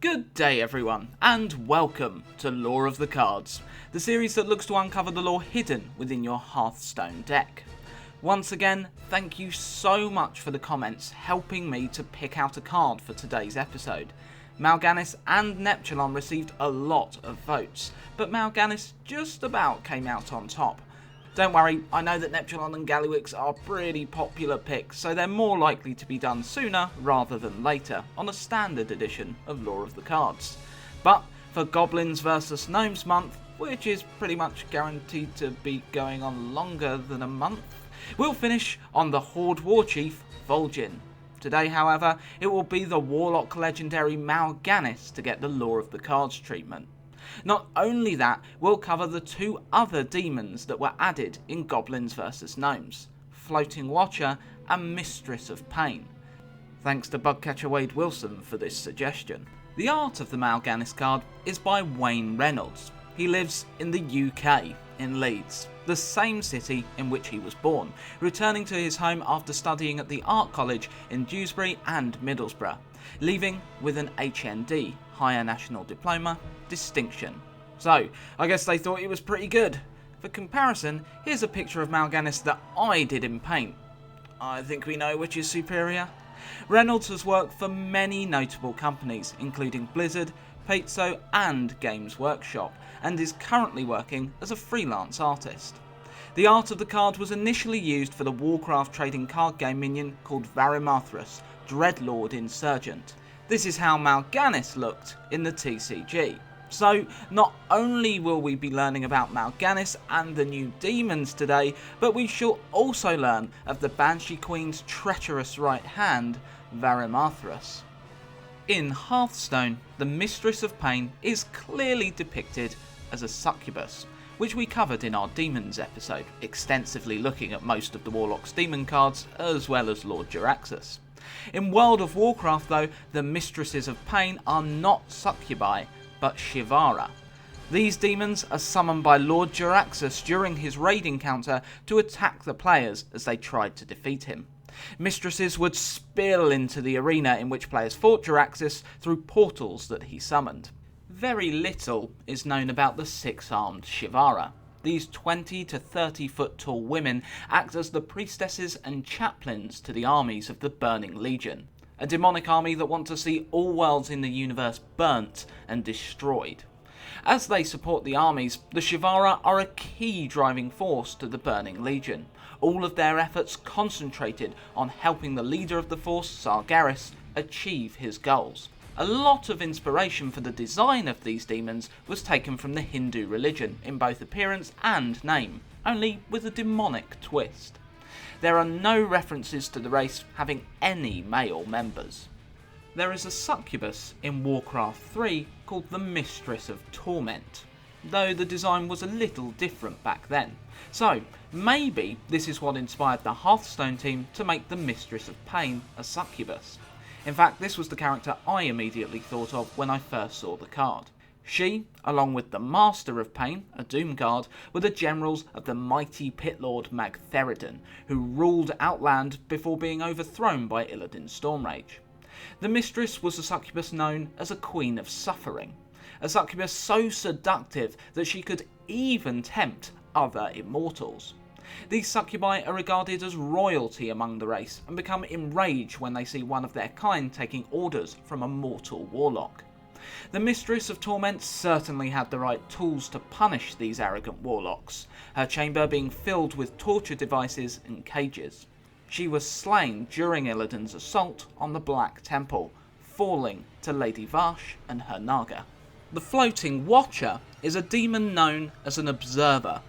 Good day everyone, and welcome to Lore of the Cards, the series that looks to uncover the lore hidden within your Hearthstone deck. Once again, thank you so much for the comments helping me to pick out a card for today's episode. Mal'Ganis and Neptulon received a lot of votes, but Mal'Ganis just about came out on top. Don't worry, I know that Neptulon and Gallywix are pretty popular picks, so they're more likely to be done sooner rather than later on a standard edition of Lore of the Cards. But for Goblins Vs Gnomes month, which is pretty much guaranteed to be going on longer than a month, we'll finish on the Horde Warchief Vol'Jin. Today, however, it will be the Warlock legendary Mal'Ganis to get the Lore of the Cards treatment. Not only that, we'll cover the two other demons that were added in Goblins vs Gnomes, Floating Watcher and Mistress of Pain. Thanks to Bugcatcher Wade Wilson for this suggestion. The art of the Mal'Ganis card is by Wayne Reynolds. He lives in the UK, in Leeds, the same city in which he was born, returning to his home after studying at the Art College in Dewsbury and Middlesbrough, leaving with an HND, Higher National Diploma, distinction. So, I guess they thought he was pretty good. For comparison, here's a picture of Mal'Ganis that I did in paint. I think we know which is superior. Reynolds has worked for many notable companies, including Blizzard, Pezzo and Games Workshop, and is currently working as a freelance artist. The art of the card was initially used for the Warcraft trading card game minion called Varimathrus, Dreadlord Insurgent. This is how Mal'Ganis looked in the TCG. So, not only will we be learning about Mal'Ganis and the new demons today, but we shall also learn of the Banshee Queen's treacherous right hand, Varimathrus. In Hearthstone, the Mistress of Pain is clearly depicted as a succubus, which we covered in our Demons episode, extensively looking at most of the Warlock's demon cards, as well as Lord Jaraxxus. In World of Warcraft though, the Mistresses of Pain are not succubi, but Shivarra. These demons are summoned by Lord Jaraxxus during his raid encounter to attack the players as they tried to defeat him. Mistresses would spill into the arena in which players fought Jaraxxus through portals that he summoned. Very little is known about the six-armed Shivarra. These 20 to 30 foot tall women act as the priestesses and chaplains to the armies of the Burning Legion, a demonic army that want to see all worlds in the universe burnt and destroyed. As they support the armies, the Shivarra are a key driving force to the Burning Legion, all of their efforts concentrated on helping the leader of the force, Sargeras, achieve his goals. A lot of inspiration for the design of these demons was taken from the Hindu religion in both appearance and name, only with a demonic twist. There are no references to the race having any male members. There is a succubus in Warcraft 3 called the Mistress of Torment, though the design was a little different back then. So, maybe this is what inspired the Hearthstone team to make the Mistress of Pain a succubus. In fact, this was the character I immediately thought of when I first saw the card. She, along with the Master of Pain, a Doom Guard, were the generals of the mighty Pit Lord Magtheridon, who ruled Outland before being overthrown by Illidan's Stormrage. The Mistress was a succubus known as a Queen of Suffering, a succubus so seductive that she could even tempt other immortals. These succubi are regarded as royalty among the race and become enraged when they see one of their kind taking orders from a mortal warlock. The Mistress of Torment certainly had the right tools to punish these arrogant warlocks, her chamber being filled with torture devices and cages. She was slain during Illidan's assault on the Black Temple, falling to Lady Vashj and her Naga. The Floating Watcher is a demon known as an Observer.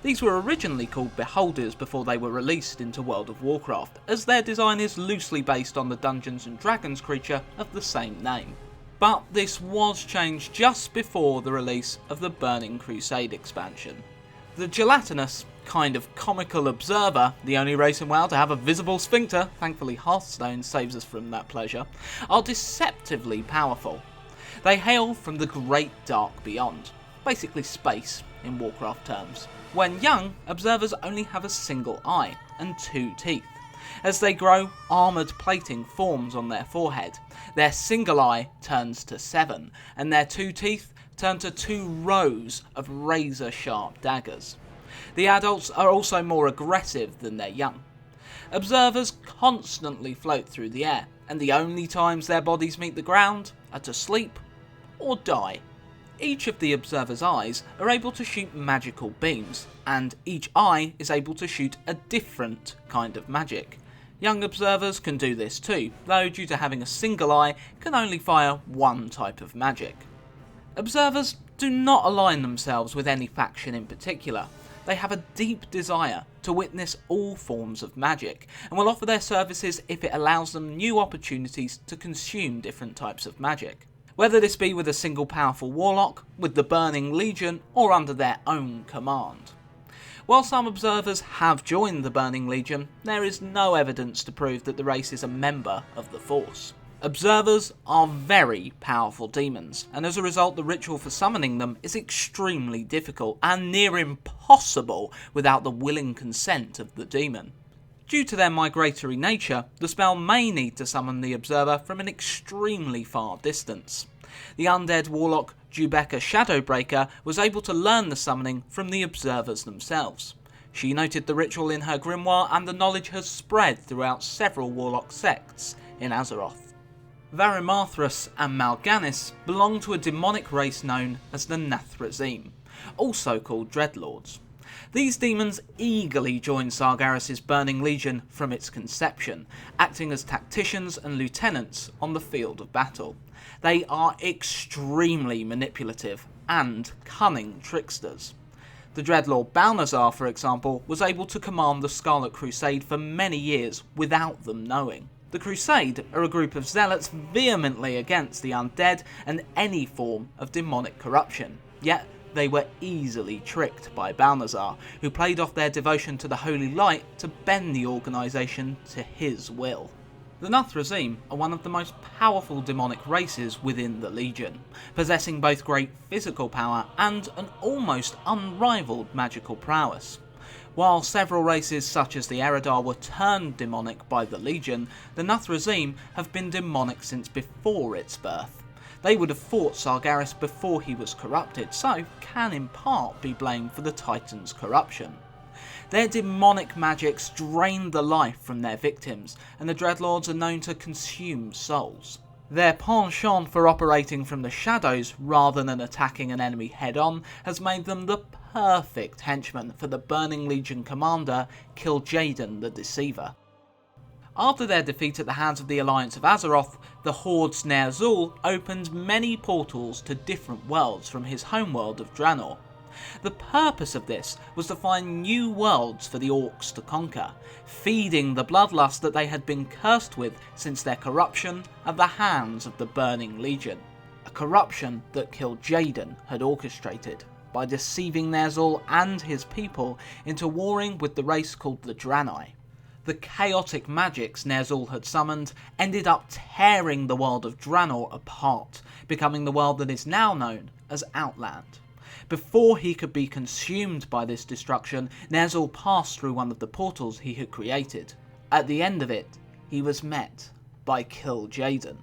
These were originally called Beholders before they were released into World of Warcraft, as their design is loosely based on the Dungeons & Dragons creature of the same name. But this was changed just before the release of the Burning Crusade expansion. The gelatinous, kind of comical Observer, the only race in WoW to have a visible sphincter, thankfully Hearthstone saves us from that pleasure, are deceptively powerful. They hail from the Great Dark Beyond, basically space in Warcraft terms. When young, Observers only have a single eye and 2 teeth. As they grow, armoured plating forms on their forehead, their single eye turns to 7, and their 2 teeth turn to 2 rows of razor-sharp daggers. The adults are also more aggressive than their young. Observers constantly float through the air, and the only times their bodies meet the ground are to sleep or die. Each of the observer's eyes are able to shoot magical beams, and each eye is able to shoot a different kind of magic. Young observers can do this too, though due to having a single eye, can only fire one type of magic. Observers do not align themselves with any faction in particular. They have a deep desire to witness all forms of magic, and will offer their services if it allows them new opportunities to consume different types of magic. Whether this be with a single powerful warlock, with the Burning Legion, or under their own command. While some observers have joined the Burning Legion, there is no evidence to prove that the race is a member of the Force. Observers are very powerful demons, and as a result the ritual for summoning them is extremely difficult and near impossible without the willing consent of the demon. Due to their migratory nature, the spell may need to summon the observer from an extremely far distance. The undead warlock Jubeka Shadowbreaker was able to learn the summoning from the observers themselves. She noted the ritual in her grimoire, and the knowledge has spread throughout several warlock sects in Azeroth. Varimathrus and Mal'Ganis belong to a demonic race known as the Nathrezim, also called Dreadlords. These demons eagerly joined Sargeras' Burning Legion from its conception, acting as tacticians and lieutenants on the field of battle. They are extremely manipulative and cunning tricksters. The Dreadlord Balnazar, for example, was able to command the Scarlet Crusade for many years without them knowing. The Crusade are a group of zealots vehemently against the undead and any form of demonic corruption, yet they were easily tricked by Balnazar, who played off their devotion to the Holy Light to bend the organisation to his will. The Nathrezim are one of the most powerful demonic races within the Legion, possessing both great physical power and an almost unrivalled magical prowess. While several races such as the Eredar were turned demonic by the Legion, the Nathrezim have been demonic since before its birth. They would have fought Sargeras before he was corrupted, so can in part be blamed for the Titan's corruption. Their demonic magics drain the life from their victims, and the Dreadlords are known to consume souls. Their penchant for operating from the shadows rather than attacking an enemy head-on has made them the perfect henchmen for the Burning Legion commander Kil'Jaeden the Deceiver. After their defeat at the hands of the Alliance of Azeroth, the Horde's Ner'zhul opened many portals to different worlds from his homeworld of Draenor. The purpose of this was to find new worlds for the Orcs to conquer, feeding the bloodlust that they had been cursed with since their corruption at the hands of the Burning Legion. A corruption that Kil'Jaeden had orchestrated by deceiving Ner'zhul and his people into warring with the race called the Draenei. The chaotic magics Ner'zhul had summoned ended up tearing the world of Draenor apart, becoming the world that is now known as Outland. Before he could be consumed by this destruction, Ner'zhul passed through one of the portals he had created. At the end of it, he was met by Kil'Jaeden.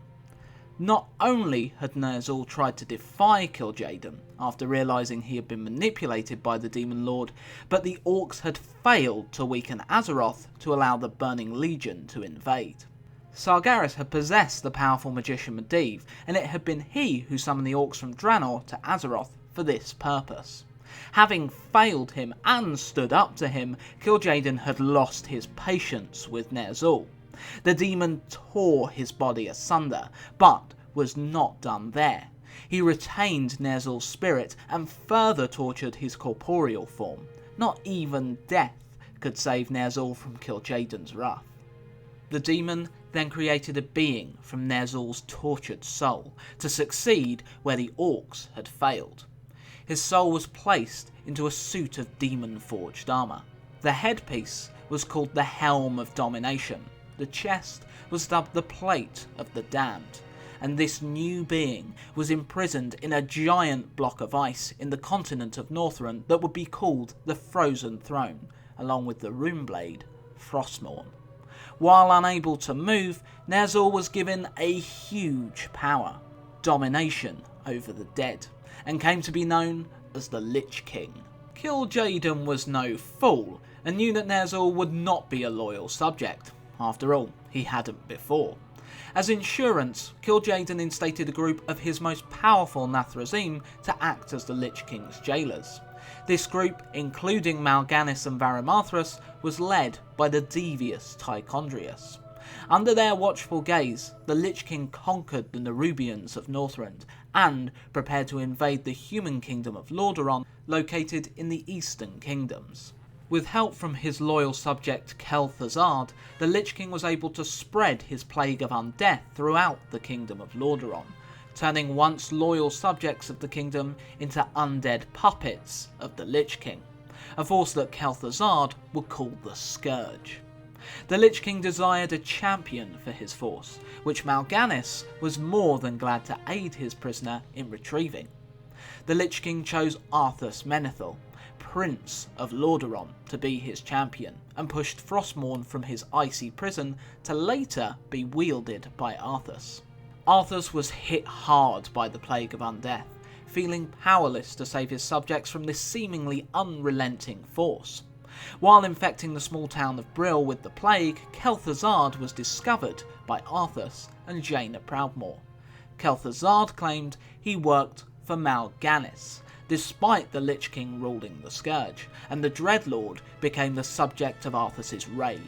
Not only had Ner'zhul tried to defy Kil'Jaeden after realising he had been manipulated by the Demon Lord, but the Orcs had failed to weaken Azeroth to allow the Burning Legion to invade. Sargeras had possessed the powerful magician Medivh, and it had been he who summoned the Orcs from Draenor to Azeroth for this purpose. Having failed him and stood up to him, Kil'Jaeden had lost his patience with Ner'zhul. The demon tore his body asunder, but was not done there. He retained Ner'zhul's spirit and further tortured his corporeal form. Not even death could save Ner'zhul from Kil'Jaeden's wrath. The demon then created a being from Ner'zhul's tortured soul to succeed where the Orcs had failed. His soul was placed into a suit of demon-forged armour. The headpiece was called the Helm of Domination. The chest was dubbed the Plate of the Damned, and this new being was imprisoned in a giant block of ice in the continent of Northrend that would be called the Frozen Throne, along with the Runeblade Frostmourne. While unable to move, Ner'zhul was given a huge power, domination over the dead, and came to be known as the Lich King. Kil'Jaeden was no fool, and knew that Ner'zhul would not be a loyal subject. After all, he hadn't before. As insurance, Kil'Jaeden instated a group of his most powerful Nathrezim to act as the Lich King's jailers. This group, including Mal'Ganis and Varimathrus, was led by the devious Tychondrius. Under their watchful gaze, the Lich King conquered the Nerubians of Northrend and prepared to invade the human kingdom of Lordearon, located in the Eastern Kingdoms. With help from his loyal subject Kel'Thuzad, the Lich King was able to spread his plague of undeath throughout the kingdom of Lordearon, turning once loyal subjects of the kingdom into undead puppets of the Lich King, a force that Kel'Thuzad would call the Scourge. The Lich King desired a champion for his force, which Mal'Ganis was more than glad to aid his prisoner in retrieving. The Lich King chose Arthas Menethil, Prince of Lordearon, to be his champion, and pushed Frostmourne from his icy prison to later be wielded by Arthas. Arthas was hit hard by the plague of undeath, feeling powerless to save his subjects from this seemingly unrelenting force. While infecting the small town of Brill with the plague, Kel'Thuzad was discovered by Arthas and Jaina Proudmoore. Kel'Thuzad claimed he worked for Mal'Ganis, despite the Lich King ruling the Scourge, and the Dreadlord became the subject of Arthas's rage.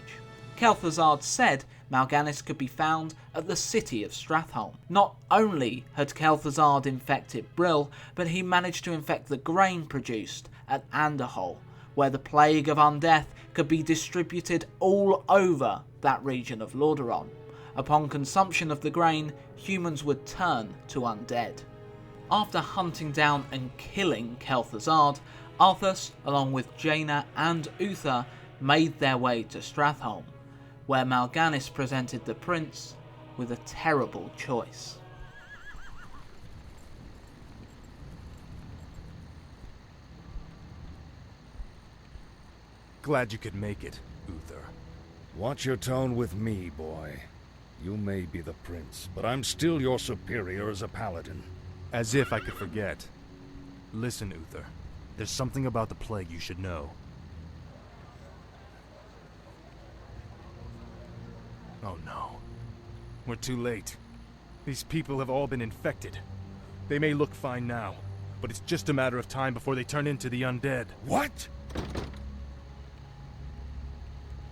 Kel'Thuzad said Mal'Ganis could be found at the city of Stratholme. Not only had Kel'Thuzad infected Brill, but he managed to infect the grain produced at Anderhol, where the plague of undeath could be distributed all over that region of Lordearon. Upon consumption of the grain, humans would turn to undead. After hunting down and killing Kel'Thuzad, Arthas, along with Jaina and Uther, made their way to Stratholme, where Mal'Ganis presented the prince with a terrible choice. Glad you could make it, Uther. Watch your tone with me, boy. You may be the prince, but I'm still your superior as a paladin. As if I could forget. Listen, Uther. There's something about the plague you should know. Oh no. We're too late. These people have all been infected. They may look fine now, but it's just a matter of time before they turn into the undead. What?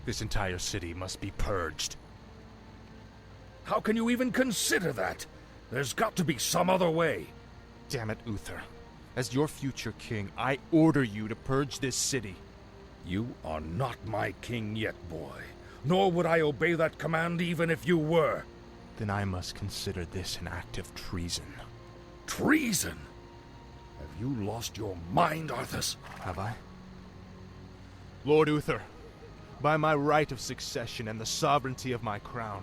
This entire city must be purged. How can you even consider that? There's got to be some other way. Damn it, Uther. As your future king, I order you to purge this city. You are not my king yet, boy. Nor would I obey that command even if you were. Then I must consider this an act of treason. Treason? Have you lost your mind, Arthas? Have I? Lord Uther, by my right of succession and the sovereignty of my crown,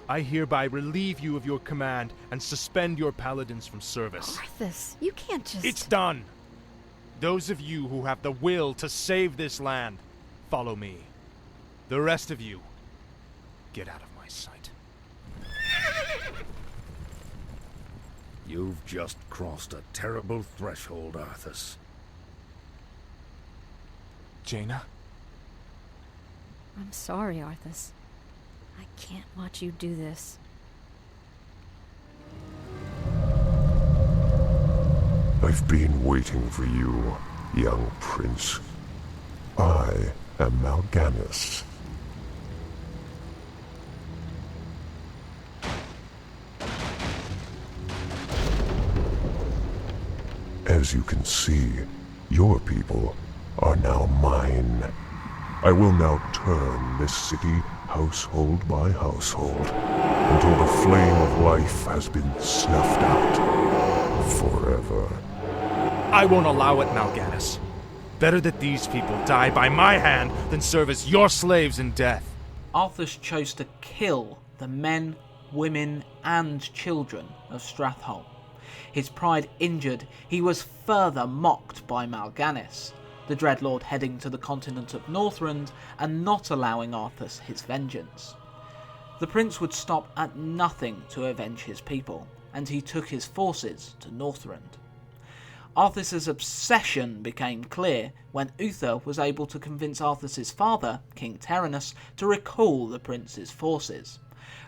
I hereby relieve you of your command and suspend your paladins from service. Arthas, you can't just... It's done! Those of you who have the will to save this land, follow me. The rest of you, get out of my sight. You've just crossed a terrible threshold, Arthas. Jaina? I'm sorry, Arthas. I can't watch you do this. I've been waiting for you, young prince. I am Mal'Ganis. As you can see, your people are now mine. I will now turn this city household by household until the flame of life has been snuffed out forever. I won't allow it, Mal'Ganis. Better that these people die by my hand than serve as your slaves in death. Arthas chose to kill the men, women and children of Stratholme. His pride injured, he was further mocked by Mal'Ganis, the Dreadlord heading to the continent of Northrend and not allowing Arthas his vengeance. The prince would stop at nothing to avenge his people, and he took his forces to Northrend. Arthas's obsession became clear when Uther was able to convince Arthas's father, King Terenas, to recall the prince's forces.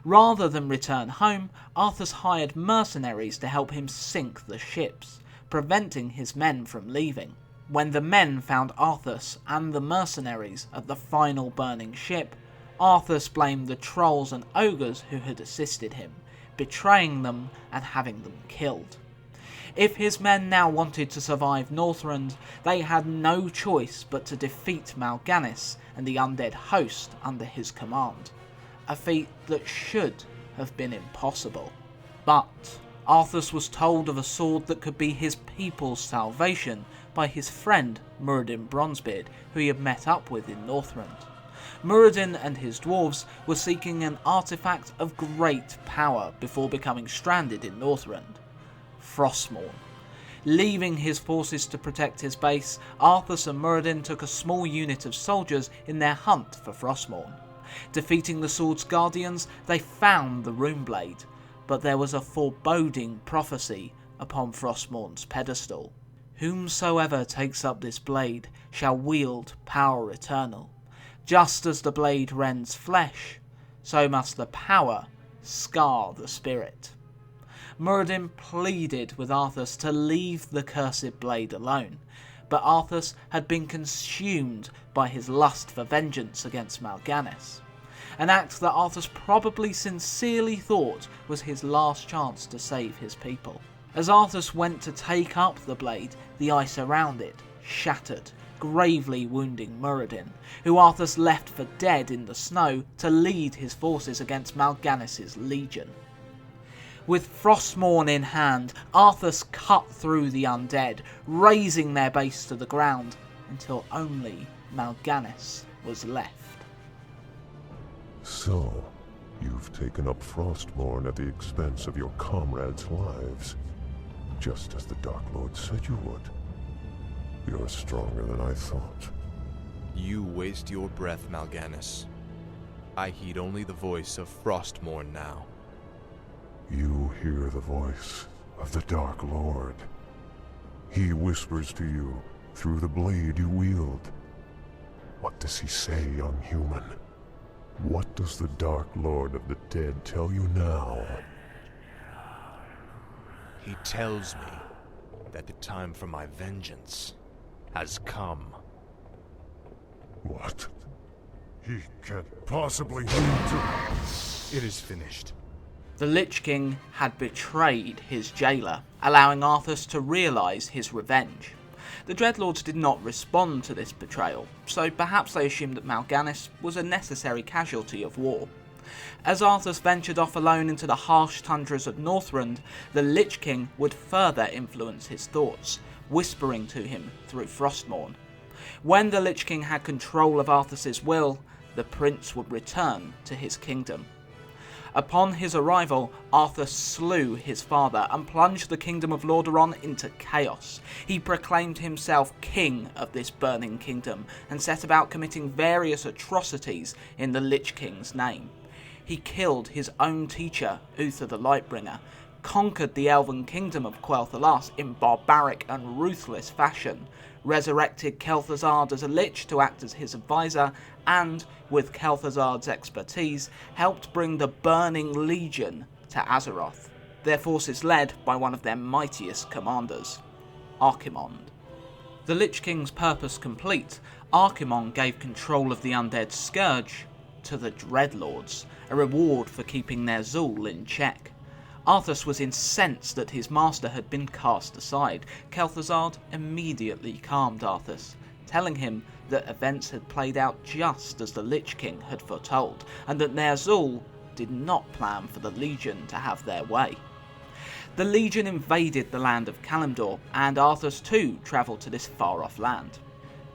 Rather than return home, Arthas hired mercenaries to help him sink the ships, preventing his men from leaving. When the men found Arthas and the mercenaries at the final burning ship, Arthas blamed the trolls and ogres who had assisted him, betraying them and having them killed. If his men now wanted to survive Northrend, they had no choice but to defeat Mal'Ganis and the undead host under his command, a feat that should have been impossible. But Arthas was told of a sword that could be his people's salvation by his friend Muradin Bronzebeard, who he had met up with in Northrend. Muradin and his dwarves were seeking an artifact of great power before becoming stranded in Northrend: Frostmourne. Leaving his forces to protect his base, Arthas and Muradin took a small unit of soldiers in their hunt for Frostmourne. Defeating the sword's guardians, they found the Runeblade, but there was a foreboding prophecy upon Frostmourne's pedestal. Whomsoever takes up this blade shall wield power eternal. Just as the blade rends flesh, so must the power scar the spirit. Muradin pleaded with Arthas to leave the cursed blade alone, but Arthas had been consumed by his lust for vengeance against Mal'Ganis, an act that Arthas probably sincerely thought was his last chance to save his people. As Arthas went to take up the blade, the ice around it shattered, gravely wounding Muradin, who Arthas left for dead in the snow to lead his forces against Mal'Ganis' legion. With Frostmourne in hand, Arthas cut through the undead, razing their base to the ground, until only Mal'Ganis was left. So, you've taken up Frostmourne at the expense of your comrades' lives, just as the Dark Lord said you would. You're stronger than I thought. You waste your breath, Mal'Ganis. I heed only the voice of Frostmourne now. You hear the voice of the Dark Lord. He whispers to you through the blade you wield. What does he say, young human? What does the Dark Lord of the Dead tell you now? He tells me that the time for my vengeance has come. What? He can't possibly mean to... It is finished. The Lich King had betrayed his jailer, allowing Arthas to realise his revenge. The Dreadlords did not respond to this betrayal, so perhaps they assumed that Mal'Ganis was a necessary casualty of war. As Arthas ventured off alone into the harsh tundras of Northrend, the Lich King would further influence his thoughts, whispering to him through Frostmourne. When the Lich King had control of Arthas's will, the prince would return to his kingdom. Upon his arrival, Arthas slew his father and plunged the kingdom of Lordearon into chaos. He proclaimed himself king of this burning kingdom and set about committing various atrocities in the Lich King's name. He killed his own teacher, Uther the Lightbringer, conquered the elven kingdom of Quel'Thalas in barbaric and ruthless fashion, resurrected Kel'Thuzad as a lich to act as his advisor, and, with Kel'Thuzad's expertise, helped bring the Burning Legion to Azeroth, their forces led by one of their mightiest commanders, Archimonde. The Lich King's purpose complete, Archimonde gave control of the undead Scourge to the Dreadlords, a reward for keeping Ner'zhul in check. Arthas was incensed that his master had been cast aside. Kel'Thuzad immediately calmed Arthas, telling him that events had played out just as the Lich King had foretold, and that Ner'zhul did not plan for the Legion to have their way. The Legion invaded the land of Kalimdor, and Arthas too travelled to this far-off land.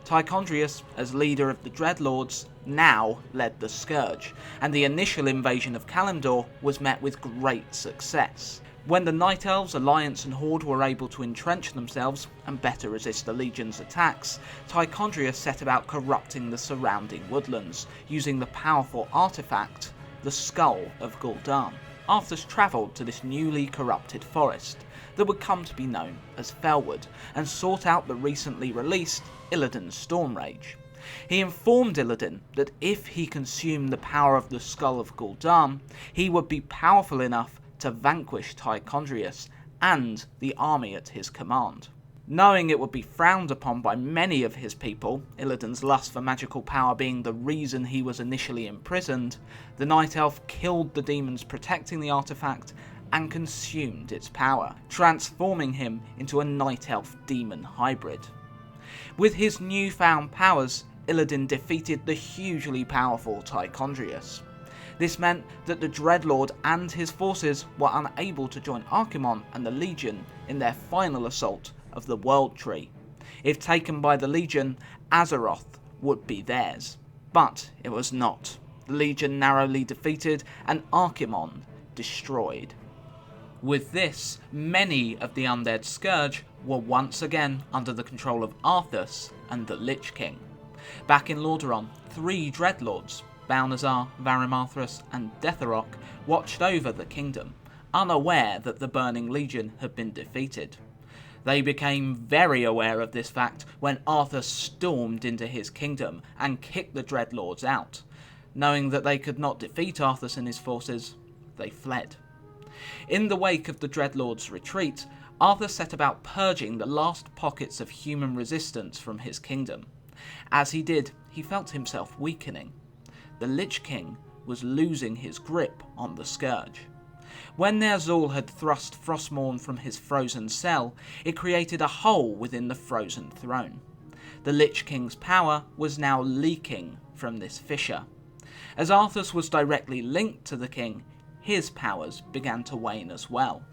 Tichondrius, as leader of the Dreadlords, now led the Scourge, and the initial invasion of Kalimdor was met with great success. When the Night Elves, Alliance and Horde were able to entrench themselves and better resist the Legion's attacks, Tichondrius set about corrupting the surrounding woodlands, using the powerful artifact the Skull of Gul'dan, Arthas travelled to this newly corrupted forest that would come to be known as Felwood and sought out the recently released Illidan's Stormrage. He informed Illidan that if he consumed the power of the Skull of Gul'dan, he would be powerful enough to vanquish Tichondrius and the army at his command. Knowing it would be frowned upon by many of his people, Illidan's lust for magical power being the reason he was initially imprisoned, the Night Elf killed the demons protecting the artifact and consumed its power, transforming him into a Night Elf demon hybrid. With his newfound powers, Illidan defeated the hugely powerful Tichondrius. This meant that the Dreadlord and his forces were unable to join Archimonde and the Legion in their final assault of the World Tree. If taken by the Legion, Azeroth would be theirs. But it was not. The Legion narrowly defeated and Archimonde destroyed. With this, many of the undead Scourge were once again under the control of Arthas and the Lich King. Back in Lordearon, 3 Dreadlords, Balnazar, Varimathrus and Deatherok, watched over the kingdom, unaware that the Burning Legion had been defeated. They became very aware of this fact when Arthas stormed into his kingdom and kicked the Dreadlords out. Knowing that they could not defeat Arthas and his forces, they fled. In the wake of the Dreadlords' retreat, Arthas set about purging the last pockets of human resistance from his kingdom. As he did, he felt himself weakening. The Lich King was losing his grip on the Scourge. When Ner'zhul had thrust Frostmourne from his frozen cell, it created a hole within the frozen throne. The Lich King's power was now leaking from this fissure. As Arthas was directly linked to the king, his powers began to wane as well.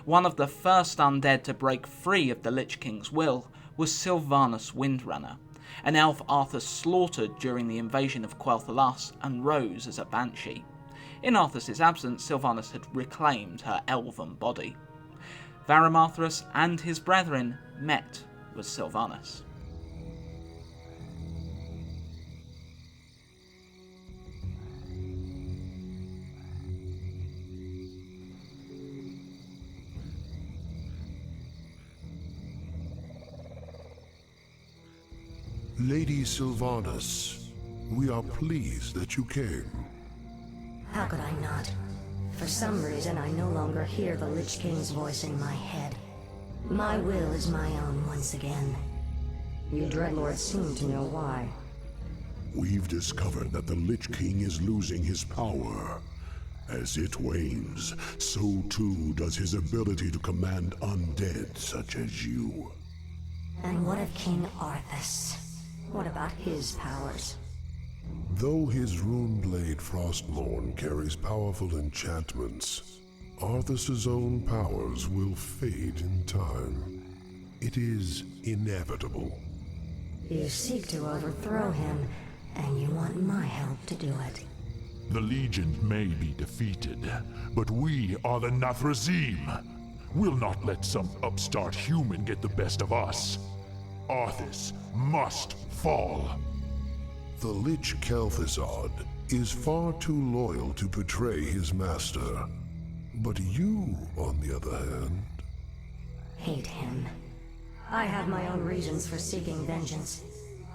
One of the first undead to break free of the Lich King's will was Sylvanas Windrunner, an elf Arthas slaughtered during the invasion of Quel'Thalas and rose as a banshee. In Arthas' absence, Sylvanas had reclaimed her elven body. Varimathrus and his brethren met with Sylvanas. Lady Sylvanas, we are pleased that you came. How could I not? For some reason, I no longer hear the Lich King's voice in my head. My will is my own once again. You Dreadlords seem to know why. We've discovered that the Lich King is losing his power. As it wanes, so too does his ability to command undead such as you. And what of King Arthas? What about his powers? Though his Runeblade Frostmourne carries powerful enchantments, Arthas' own powers will fade in time. It is inevitable. You seek to overthrow him, and you want my help to do it. The Legion may be defeated, but we are the Nathrezim. We'll not let some upstart human get the best of us. Arthas must fall. The Lich Kel'Thuzad is far too loyal to betray his master. But you, on the other hand... Hate him. I have my own reasons for seeking vengeance.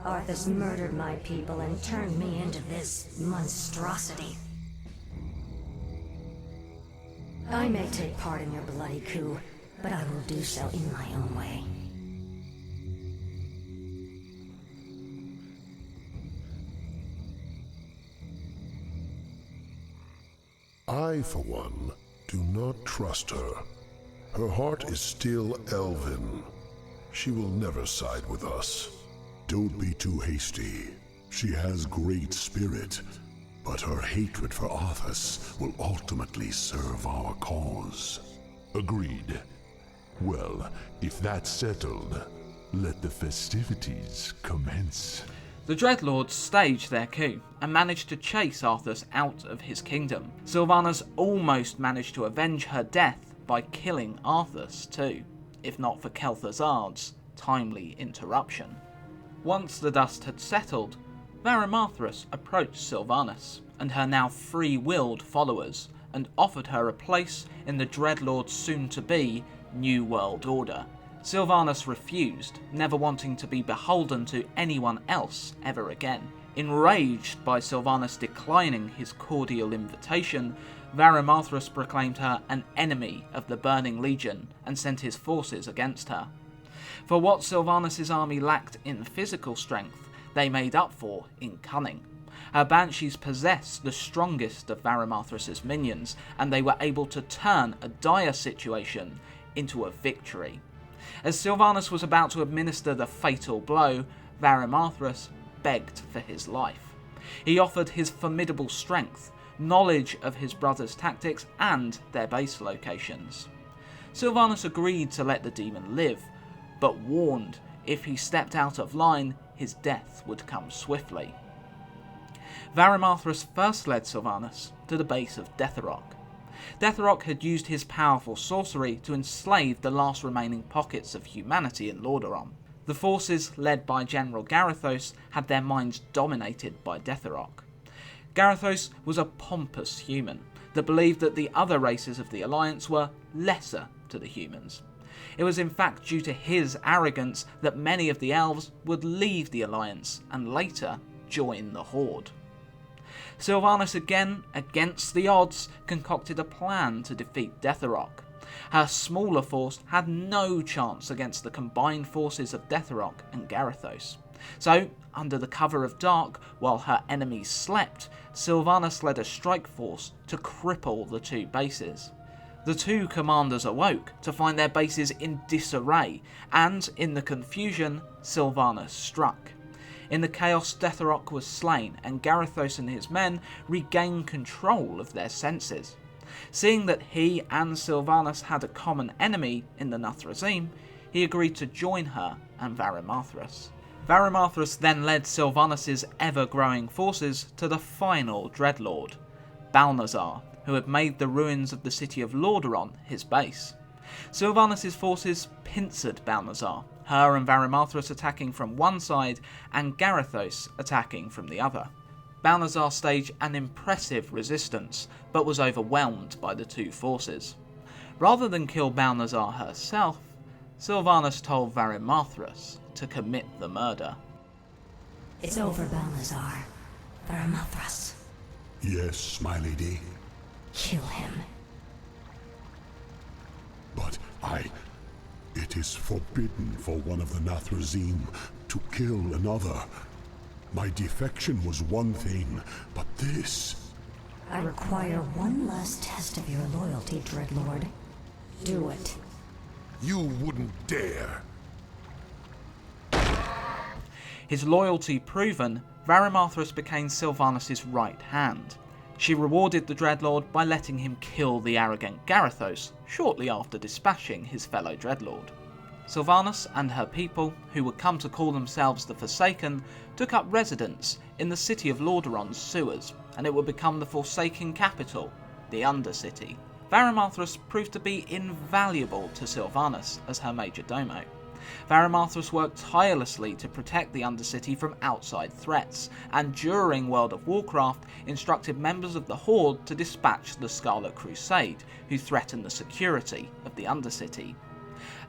Arthas murdered my people and turned me into this monstrosity. I may take part in your bloody coup, but I will do so in my own way. I, for one, do not trust her. Her heart is still elven. She will never side with us. Don't be too hasty. She has great spirit, but her hatred for Arthas will ultimately serve our cause. Agreed. Well, if that's settled, let the festivities commence. The Dreadlords staged their coup and managed to chase Arthas out of his kingdom. Sylvanas almost managed to avenge her death by killing Arthas too, if not for Kel'Thuzad's timely interruption. Once the dust had settled, Varimathrus approached Sylvanas and her now free-willed followers, and offered her a place in the Dreadlord's soon-to-be New World Order. Sylvanas refused, never wanting to be beholden to anyone else ever again. Enraged by Sylvanas declining his cordial invitation, Varimathrus proclaimed her an enemy of the Burning Legion and sent his forces against her. For what Sylvanas' army lacked in physical strength, they made up for in cunning. Her banshees possessed the strongest of Varimathrus' minions, and they were able to turn a dire situation into a victory. As Sylvanas was about to administer the fatal blow, Varimathrus begged for his life. He offered his formidable strength, knowledge of his brother's tactics and their base locations. Sylvanas agreed to let the demon live, but warned if he stepped out of line, his death would come swiftly. Varimathrus first led Sylvanas to the base of Deathrok. Deathrok had used his powerful sorcery to enslave the last remaining pockets of humanity in Lordearon. The forces led by General Garithos had their minds dominated by Deathrok. Garithos was a pompous human that believed that the other races of the Alliance were lesser to the humans. It was in fact due to his arrogance that many of the elves would leave the Alliance and later join the Horde. Sylvanas again, against the odds, concocted a plan to defeat Deathrok. Her smaller force had no chance against the combined forces of Deathrok and Garithos. So, under the cover of dark, while her enemies slept, Sylvanas led a strike force to cripple the two bases. The two commanders awoke to find their bases in disarray, and in the confusion, Sylvanas struck. In the chaos, Deathrok was slain, and Garithos and his men regained control of their senses. Seeing that he and Sylvanas had a common enemy in the Nathrezim, he agreed to join her and Varimathrus. Varimathrus then led Sylvanas' ever-growing forces to the final Dreadlord, Balnazzar, who had made the ruins of the city of Lordearon his base. Sylvanas' forces pincered Balnazzar, her and Varimathrus attacking from one side and Garithos attacking from the other. Balnazzar staged an impressive resistance, but was overwhelmed by the two forces. Rather than kill Balnazzar herself, Sylvanas told Varimathrus to commit the murder. It's over, Balnazzar. Varimathrus. Yes, my lady. Kill him. But it is forbidden for one of the Nathrezim to kill another. My defection was one thing, but this... I require one last test of your loyalty, Dreadlord. Do it. You wouldn't dare. His loyalty proven, Varimathrus became Sylvanas' right hand. She rewarded the Dreadlord by letting him kill the arrogant Garithos shortly after dispatching his fellow Dreadlord. Sylvanas and her people, who would come to call themselves the Forsaken, took up residence in the city of Lordearon's sewers, and it would become the Forsaken capital, the Undercity. Varimathrus proved to be invaluable to Sylvanas as her major domo. Varimathrus worked tirelessly to protect the Undercity from outside threats, and during World of Warcraft instructed members of the Horde to dispatch the Scarlet Crusade, who threatened the security of the Undercity.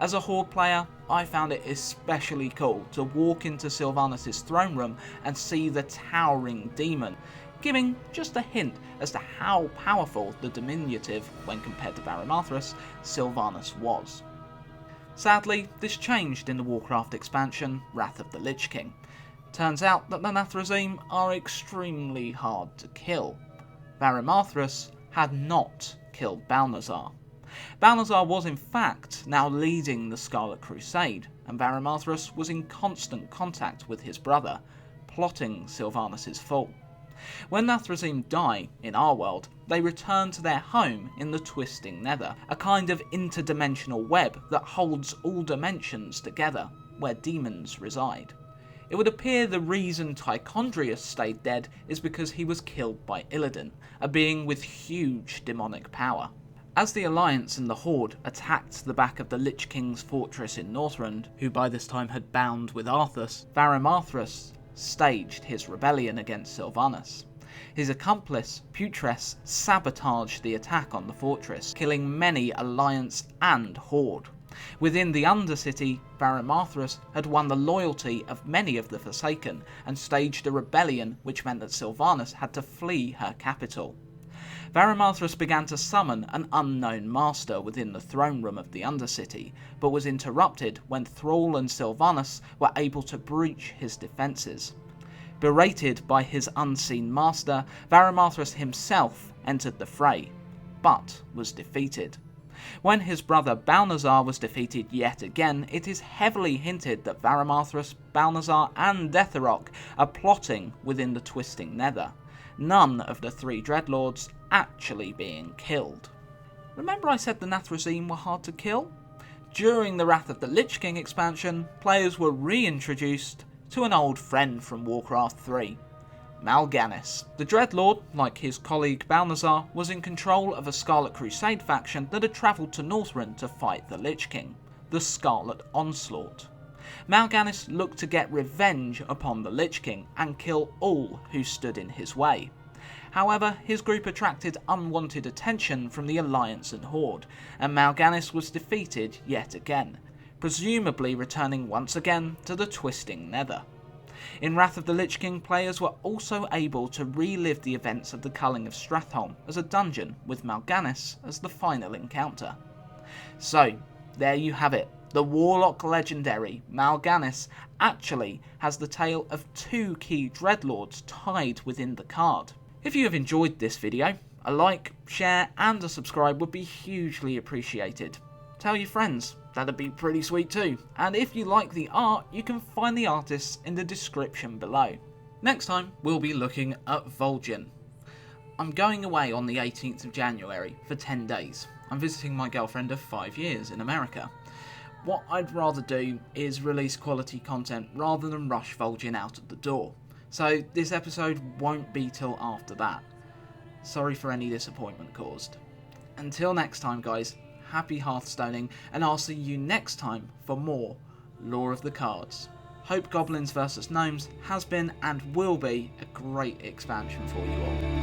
As a Horde player, I found it especially cool to walk into Sylvanas' throne room and see the towering demon, giving just a hint as to how powerful the diminutive, when compared to Varimathrus, Sylvanas was. Sadly, this changed in the Warcraft expansion, Wrath of the Lich King. Turns out that the Nathrezim are extremely hard to kill. Varimathrus had not killed Balnazzar. Balnazzar was in fact now leading the Scarlet Crusade, and Varimathrus was in constant contact with his brother, plotting Sylvanas' fall. When Nathrezim die in our world, they return to their home in the Twisting Nether, a kind of interdimensional web that holds all dimensions together, where demons reside. It would appear the reason Tichondrius stayed dead is because he was killed by Illidan, a being with huge demonic power. As the Alliance and the Horde attacked the back of the Lich King's fortress in Northrend, who by this time had bound with Arthas, Varimathrus staged his rebellion against Sylvanas. His accomplice, Putress, sabotaged the attack on the fortress, killing many Alliance and Horde. Within the Undercity, Varimathrus had won the loyalty of many of the Forsaken and staged a rebellion which meant that Sylvanas had to flee her capital. Varimathrus began to summon an unknown master within the throne room of the Undercity, but was interrupted when Thrall and Sylvanas were able to breach his defences. Berated by his unseen master, Varimathrus himself entered the fray, but was defeated. When his brother Balnazar was defeated yet again, it is heavily hinted that Varimathrus, Balnazar and Deathrok are plotting within the Twisting Nether, none of the three Dreadlords actually being killed. Remember I said the Nathrezim were hard to kill? During the Wrath of the Lich King expansion, players were reintroduced to an old friend from Warcraft 3. Mal'Ganis. The Dreadlord, like his colleague Balnazar, was in control of a Scarlet Crusade faction that had travelled to Northrend to fight the Lich King, the Scarlet Onslaught. Mal'Ganis looked to get revenge upon the Lich King and kill all who stood in his way. However, his group attracted unwanted attention from the Alliance and Horde, and Mal'Ganis was defeated yet again, presumably returning once again to the Twisting Nether. In Wrath of the Lich King, players were also able to relive the events of the Culling of Stratholme as a dungeon, with Mal'Ganis as the final encounter. So, there you have it. The Warlock legendary Mal'Ganis actually has the tale of two key Dreadlords tied within the card. If you have enjoyed this video, a like, share and a subscribe would be hugely appreciated. Tell your friends, that'd be pretty sweet too. And if you like the art, you can find the artists in the description below. Next time, we'll be looking at Vol'Jin. I'm going away on the 18th of January for 10 days. I'm visiting my girlfriend of 5 years in America. What I'd rather do is release quality content rather than rush Vol'Jin out of the door. So this episode won't be till after that. Sorry for any disappointment caused. Until next time guys, happy Hearthstoning, and I'll see you next time for more Lore of the Cards. Hope Goblins Vs Gnomes has been and will be a great expansion for you all.